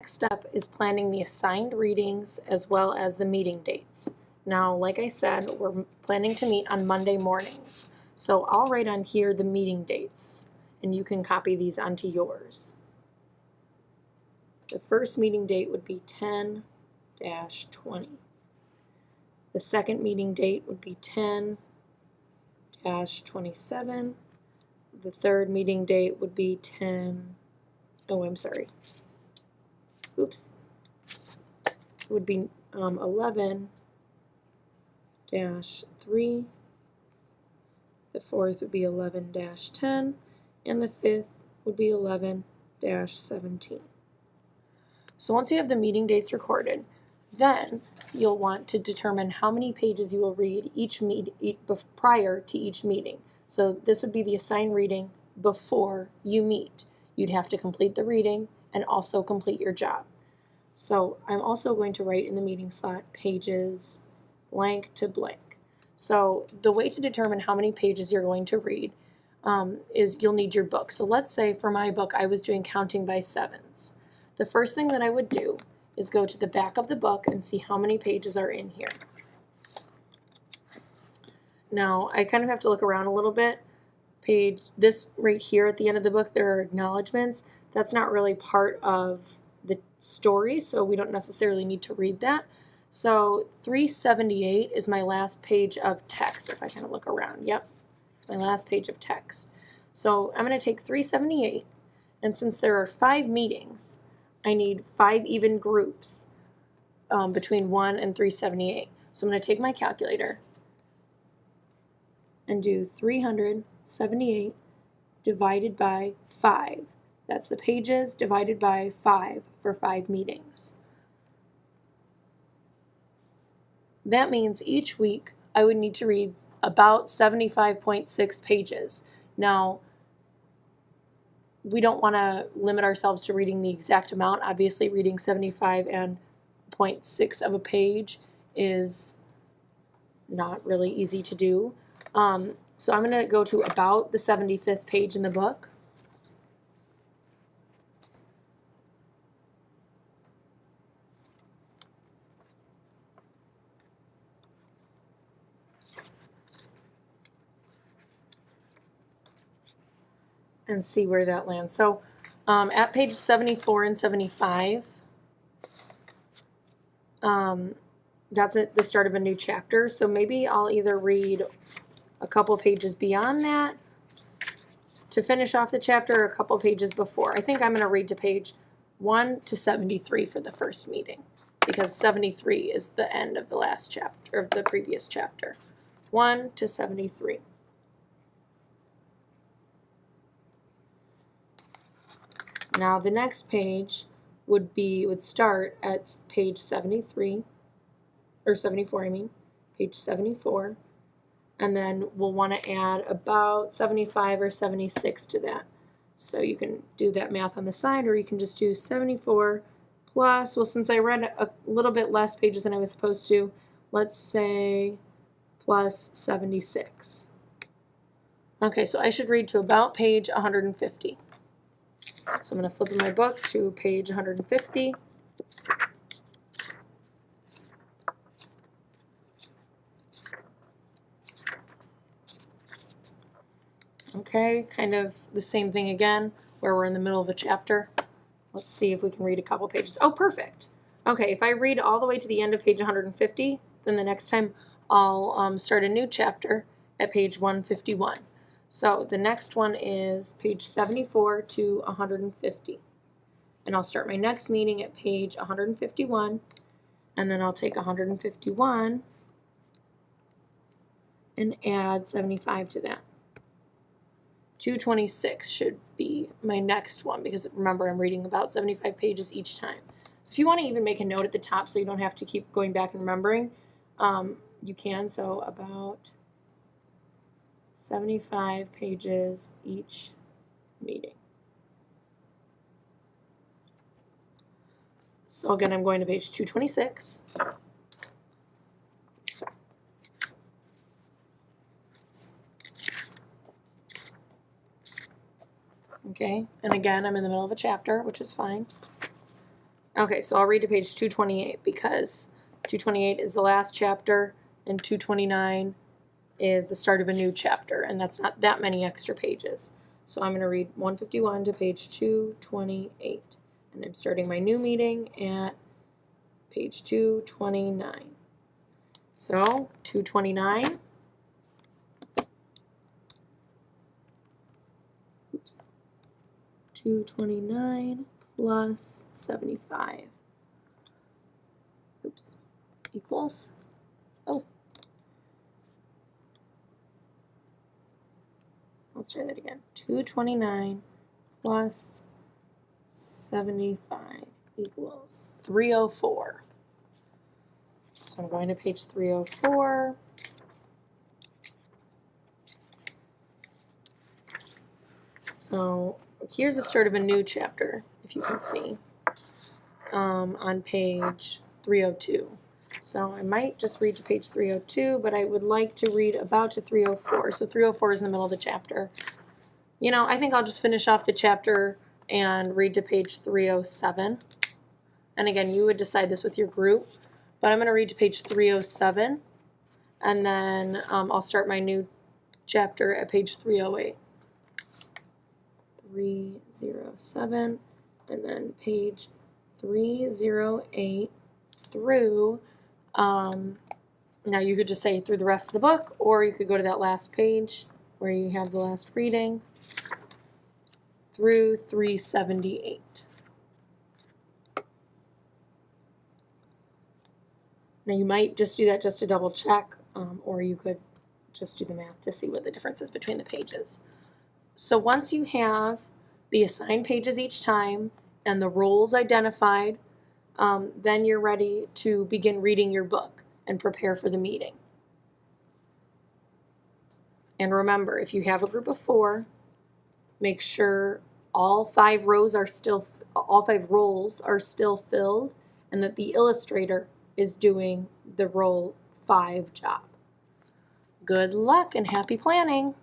Next step is planning the assigned readings as well as the meeting dates. Now, like I said, we're planning to meet on Monday mornings. So I'll write on here the meeting dates, and you can copy these onto yours. The first meeting date would be 10-20. The second meeting date would be 10-27. The third meeting date would be 10, oh, I'm sorry. Oops. It would be 11-3. The fourth would be 11-10. And the fifth would be 11-17. So once you have the meeting dates recorded, then you'll want to determine how many pages you will read prior to each meeting. So this would be the assigned reading before you meet. You'd have to complete the reading and also complete your job. So I'm also going to write in the meeting slot pages blank to blank. So the way to determine how many pages you're going to read is you'll need your book. So let's say for my book I was doing counting by sevens. The first thing that I would do is go to the back of the book and see how many pages are in here. Now I kind of have to look around a little bit. This right here at the end of the book, there are acknowledgments. That's not really part of the story, so we don't necessarily need to read that. So 378 is my last page of text. If I kind of look around, yep, it's my last page of text. So I'm going to take 378, and since there are 5 meetings, I need 5 even groups between 1 and 378. So I'm going to take my calculator and do 378 divided by 5. That's the pages divided by 5 for 5 meetings. That means each week I would need to read about 75.6 pages. Now, we don't want to limit ourselves to reading the exact amount. Obviously, reading 75.6 of a page is not really easy to do. So I'm going to go to about the 75th page in the book. And see where that lands. So at page 74 and 75, that's the start of a new chapter. So maybe I'll either read a couple pages beyond that to finish off the chapter, or a couple pages before. I think I'm going to read to page 1 to 73 for the first meeting, because 73 is the end of the last chapter, of the previous chapter. 1 to 73. Now the next page would start at page 73, or 74, I mean, page 74, and then we'll want to add about 75 or 76 to that. So you can do that math on the side, or you can just do 74 plus, well, since I read a little bit less pages than I was supposed to, let's say plus 76. Okay, so I should read to about page 150. So I'm going to flip in my book to page 150. Okay, kind of the same thing again, where we're in the middle of a chapter. Let's see if we can read a couple pages. Oh, perfect. Okay, if I read all the way to the end of page 150, then the next time I'll start a new chapter at page 151. So the next one is page 74 to 150. And I'll start my next meeting at page 151, and then I'll take 151 and add 75 to that. 226 should be my next one, because remember, I'm reading about 75 pages each time. So if you want to even make a note at the top so you don't have to keep going back and remembering, you can. So about 75 pages each meeting. So again, I'm going to page 226. Okay, and again, I'm in the middle of a chapter, which is fine. Okay, so I'll read to page 228 because 228 is the last chapter and 229 is the start of a new chapter, and that's not that many extra pages. So I'm going to read 151 to page 228, and I'm starting my new meeting at page 229. So 229, oops, 229 plus 75, oops, equals, oh, let's try that again, 229 plus 75 equals 304. So I'm going to page 304. So here's the start of a new chapter, if you can see, on page 302. So I might just read to page 302, but I would like to read about to 304. So 304 is in the middle of the chapter. You know, I think I'll just finish off the chapter and read to page 307. And again, you would decide this with your group, but I'm going to read to page 307, and then I'll start my new chapter at page 308. 307, and then page 308 through, now you could just say through the rest of the book, or you could go to that last page where you have the last reading, through 378. Now you might just do that just to double check, or you could just do the math to see what the difference is between the pages. So once you have the assigned pages each time and the roles identified, then you're ready to begin reading your book and prepare for the meeting. And remember, if you have a group of 4, make sure all 5 roles are still filled, and that the illustrator is doing the role 5 job. Good luck and happy planning!